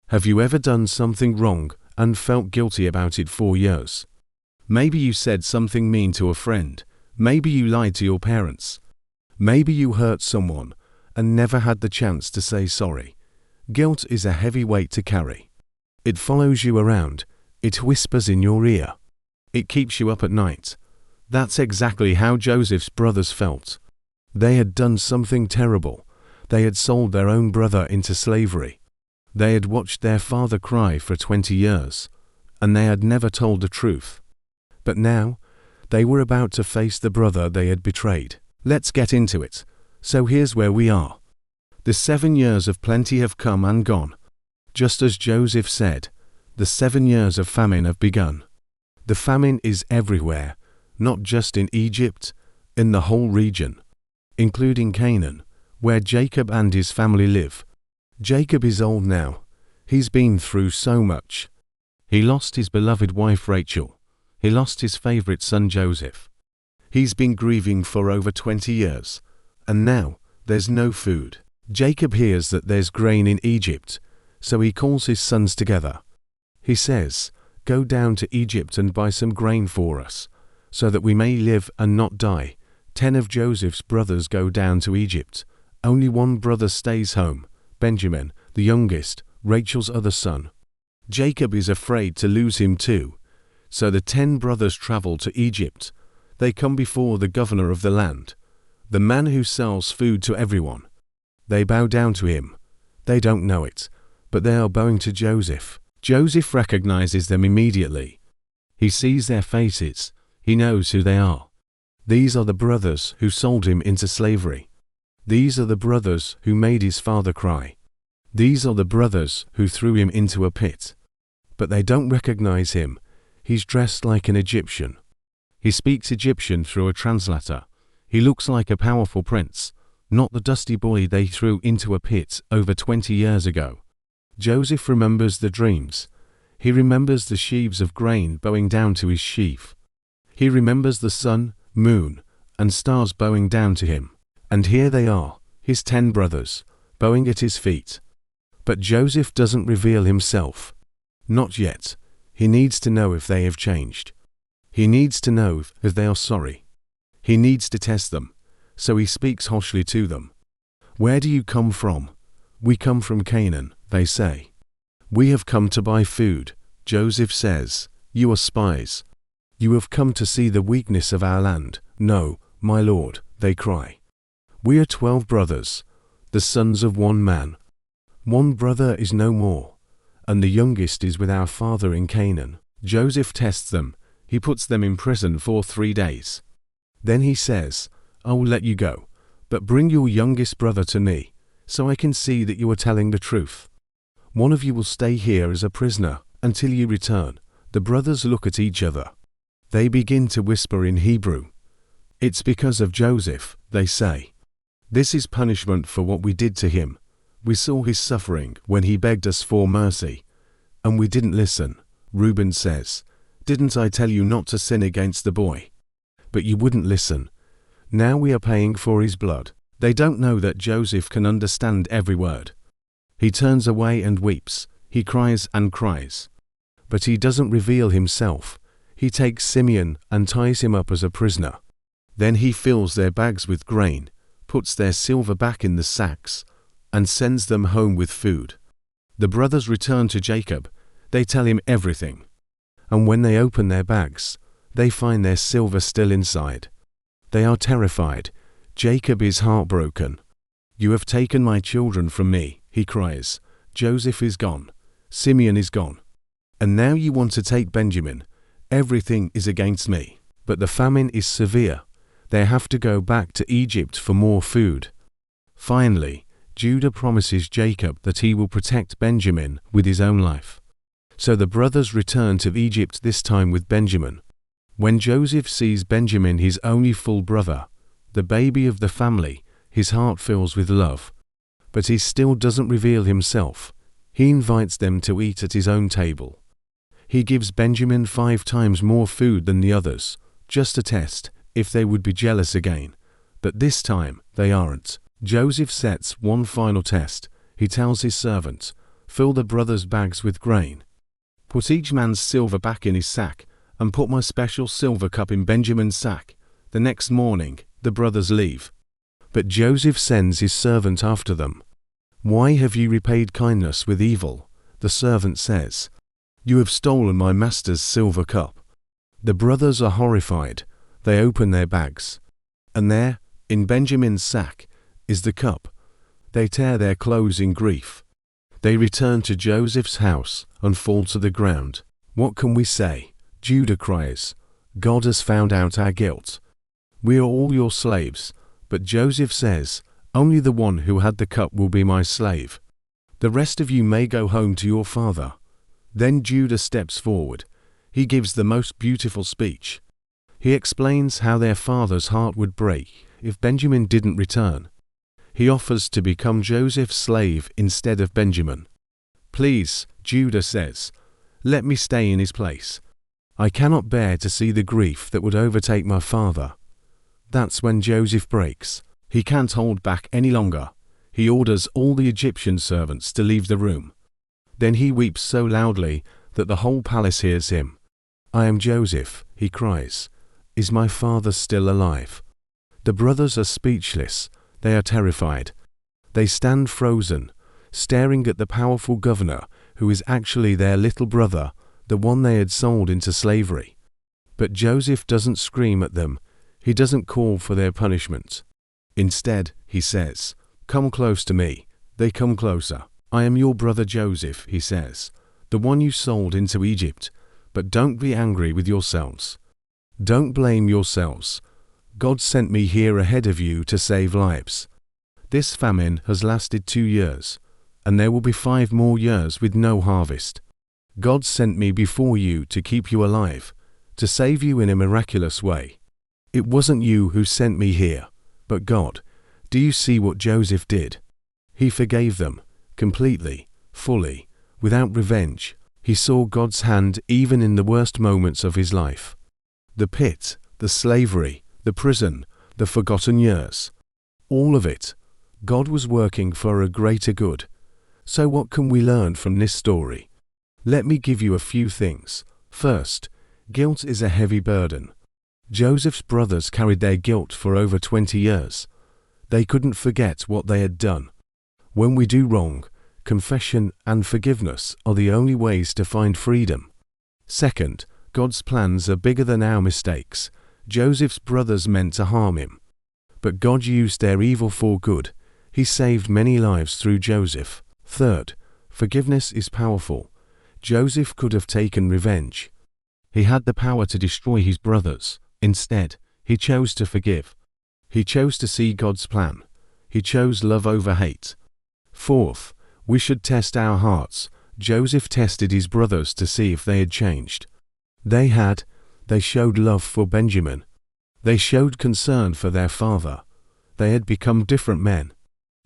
Have you ever done something wrong and felt guilty about it for years? Maybe you said something mean to a friend. Maybe you lied to your parents. Maybe you hurt someone and never had the chance to say sorry. Guilt is a heavy weight to carry. It follows you around. It whispers in your ear. It keeps you up at night. That's exactly how Joseph's brothers felt. They had done something terrible. They had sold their own brother into slavery. They had watched their father cry for 20 years, and they had never told the truth. But now, they were about to face the brother they had betrayed. Let's get into it. So here's where we are. The 7 years of plenty have come and gone. Just as Joseph said, the 7 years of famine have begun. The famine is everywhere, not just in Egypt, in the whole region, including Canaan, where Jacob and his family live. Jacob is old now. He's been through so much. He lost his beloved wife Rachel. He lost his favorite son Joseph. He's been grieving for over 20 years. And now, there's no food. Jacob hears that there's grain in Egypt, so he calls his sons together. He says, "Go down to Egypt and buy some grain for us, so that we may live and not die." 10 of Joseph's brothers go down to Egypt. Only one brother stays home, Benjamin, the youngest, Rachel's other son. Jacob is afraid to lose him too. So the 10 brothers travel to Egypt. They come before the governor of the land, the man who sells food to everyone. They bow down to him. They don't know it, but they are bowing to Joseph. Joseph recognizes them immediately. He sees their faces. He knows who they are. These are the brothers who sold him into slavery. These are the brothers who made his father cry. These are the brothers who threw him into a pit. But they don't recognize him. He's dressed like an Egyptian. He speaks Egyptian through a translator. He looks like a powerful prince, not the dusty boy they threw into a pit over 20 years ago. Joseph remembers the dreams. He remembers the sheaves of grain bowing down to his sheaf. He remembers the sun, moon, and stars bowing down to him. And here they are, his 10 brothers, bowing at his feet. But Joseph doesn't reveal himself. Not yet. He needs to know if they have changed. He needs to know if they are sorry. He needs to test them, so he speaks harshly to them. "Where do you come from?" "We come from Canaan," they say. "We have come to buy food," Joseph says. "You are spies. You have come to see the weakness of our land." "No, my lord," they cry. "We are 12 brothers, the sons of one man. One brother is no more, and the youngest is with our father in Canaan." Joseph tests them. He puts them in prison for 3 days. Then he says, "I will let you go, but bring your youngest brother to me, so I can see that you are telling the truth. One of you will stay here as a prisoner until you return." The brothers look at each other. They begin to whisper in Hebrew. "It's because of Joseph," they say. "This is punishment for what we did to him. We saw his suffering when he begged us for mercy, and we didn't listen." Reuben says, "Didn't I tell you not to sin against the boy? But you wouldn't listen. Now we are paying for his blood." They don't know that Joseph can understand every word. He turns away and weeps. He cries and cries. But he doesn't reveal himself. He takes Simeon and ties him up as a prisoner. Then he fills their bags with grain, puts their silver back in the sacks, and sends them home with food. The brothers return to Jacob. They tell him everything. And when they open their bags, they find their silver still inside. They are terrified. Jacob is heartbroken. "You have taken my children from me," he cries. "Joseph is gone. Simeon is gone. And now you want to take Benjamin. Everything is against me." But the famine is severe. They have to go back to Egypt for more food. Finally, Judah promises Jacob that he will protect Benjamin with his own life. So the brothers return to Egypt, this time with Benjamin. When Joseph sees Benjamin, his only full brother, the baby of the family, his heart fills with love. But he still doesn't reveal himself. He invites them to eat at his own table. He gives Benjamin 5 times more food than the others, just a test, if they would be jealous again. But this time, they aren't. Joseph sets one final test. He tells his servant, Fill the brothers' bags with grain. Put each man's silver back in his sack, and put my special silver cup in Benjamin's sack. The next morning, the brothers leave. But Joseph sends his servant after them. Why have you repaid kindness with evil? The servant says. You have stolen my master's silver cup. The brothers are horrified. They open their bags. And there, in Benjamin's sack, is the cup. They tear their clothes in grief. They return to Joseph's house and fall to the ground. What can we say? Judah cries. God has found out our guilt. We are all your slaves. But Joseph says, only the one who had the cup will be my slave. The rest of you may go home to your father. Then Judah steps forward. He gives the most beautiful speech. He explains how their father's heart would break if Benjamin didn't return. He offers to become Joseph's slave instead of Benjamin. Please, Judah says, let me stay in his place. I cannot bear to see the grief that would overtake my father. That's when Joseph breaks. He can't hold back any longer. He orders all the Egyptian servants to leave the room. Then he weeps so loudly that the whole palace hears him. I am Joseph, he cries. Is my father still alive? The brothers are speechless. They are terrified. They stand frozen, staring at the powerful governor who is actually their little brother, the one they had sold into slavery. But Joseph doesn't scream at them. He doesn't call for their punishment. Instead, he says, come close to me. They come closer. I am your brother Joseph, he says, the one you sold into Egypt. But don't be angry with yourselves. Don't blame yourselves. God sent me here ahead of you to save lives. This famine has lasted 2 years, and there will be 5 more years with no harvest. God sent me before you to keep you alive, to save you in a miraculous way. It wasn't you who sent me here, but God. Do you see what Joseph did? He forgave them, completely, fully, without revenge. He saw God's hand even in the worst moments of his life. The pit, the slavery, the prison, the forgotten years. All of it. God was working for a greater good. So what can we learn from this story? Let me give you a few things. First, guilt is a heavy burden. Joseph's brothers carried their guilt for over 20 years. They couldn't forget what they had done. When we do wrong, confession and forgiveness are the only ways to find freedom. Second, God's plans are bigger than our mistakes. Joseph's brothers meant to harm him. But God used their evil for good. He saved many lives through Joseph. Third, forgiveness is powerful. Joseph could have taken revenge. He had the power to destroy his brothers. Instead, he chose to forgive. He chose to see God's plan. He chose love over hate. Fourth, we should test our hearts. Joseph tested his brothers to see if they had changed. They had. They showed love for Benjamin. They showed concern for their father. They had become different men.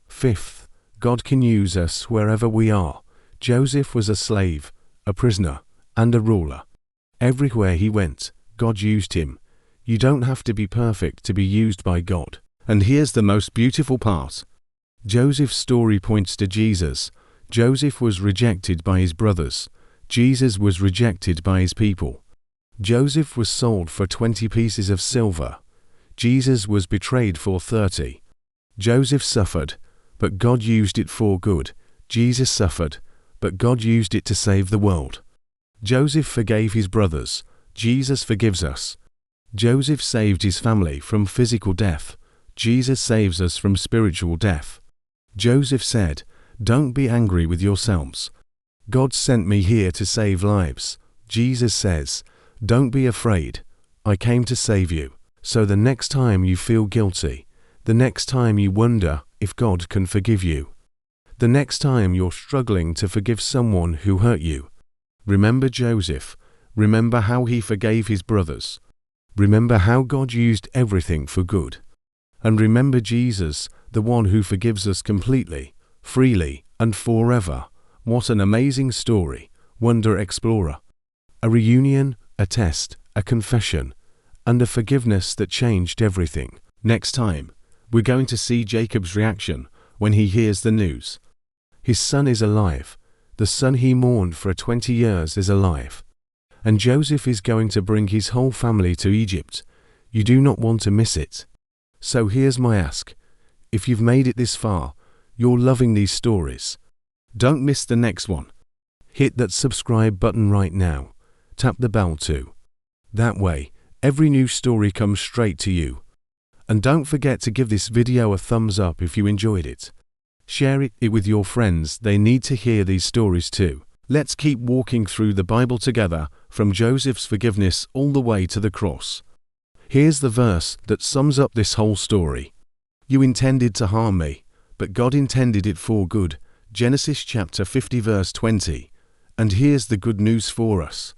Fifth, God can use us wherever we are. Joseph was a slave, a prisoner, and a ruler. Everywhere he went, God used him. You don't have to be perfect to be used by God. And here's the most beautiful part. Joseph's story points to Jesus. Joseph was rejected by his brothers. Jesus was rejected by his people. Joseph was sold for 20 pieces of silver. Jesus was betrayed for 30. Joseph suffered, but God used it for good. Jesus suffered, but God used it to save the world. Joseph forgave his brothers. Jesus forgives us. Joseph saved his family from physical death. Jesus saves us from spiritual death. Joseph said, "Don't be angry with yourselves. God sent me here to save lives." Jesus says, "Don't be afraid. I came to save you." So the next time you feel guilty, the next time you wonder if God can forgive you, the next time you're struggling to forgive someone who hurt you, remember Joseph. Remember how he forgave his brothers. Remember how God used everything for good. And remember Jesus, the one who forgives us completely, freely, and forever. What an amazing story, Wonder Explorer. A reunion, a test, a confession, and a forgiveness that changed everything. Next time, we're going to see Jacob's reaction when he hears the news. His son is alive. the son he mourned for 20 years, is alive. And Joseph is going to bring his whole family to Egypt. You do not want to miss it. So here's my ask. If you've made it this far, you're loving these stories. Don't miss the next one. Hit that subscribe button right now. Tap the bell too. That way, every new story comes straight to you. And don't forget to give this video a thumbs up if you enjoyed it. Share it with your friends, they need to hear these stories too. Let's keep walking through the Bible together, from Joseph's forgiveness all the way to the cross. Here's the verse that sums up this whole story. You intended to harm me, but God intended it for good. Genesis chapter 50 verse 20. And here's the good news for us.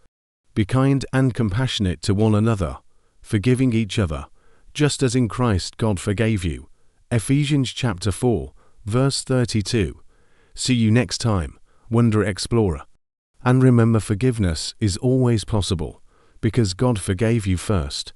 Be kind and compassionate to one another, forgiving each other, just as in Christ God forgave you. Ephesians chapter 4 verse 32. See you next time, Wonder Explorer. And remember, forgiveness is always possible, because God forgave you first.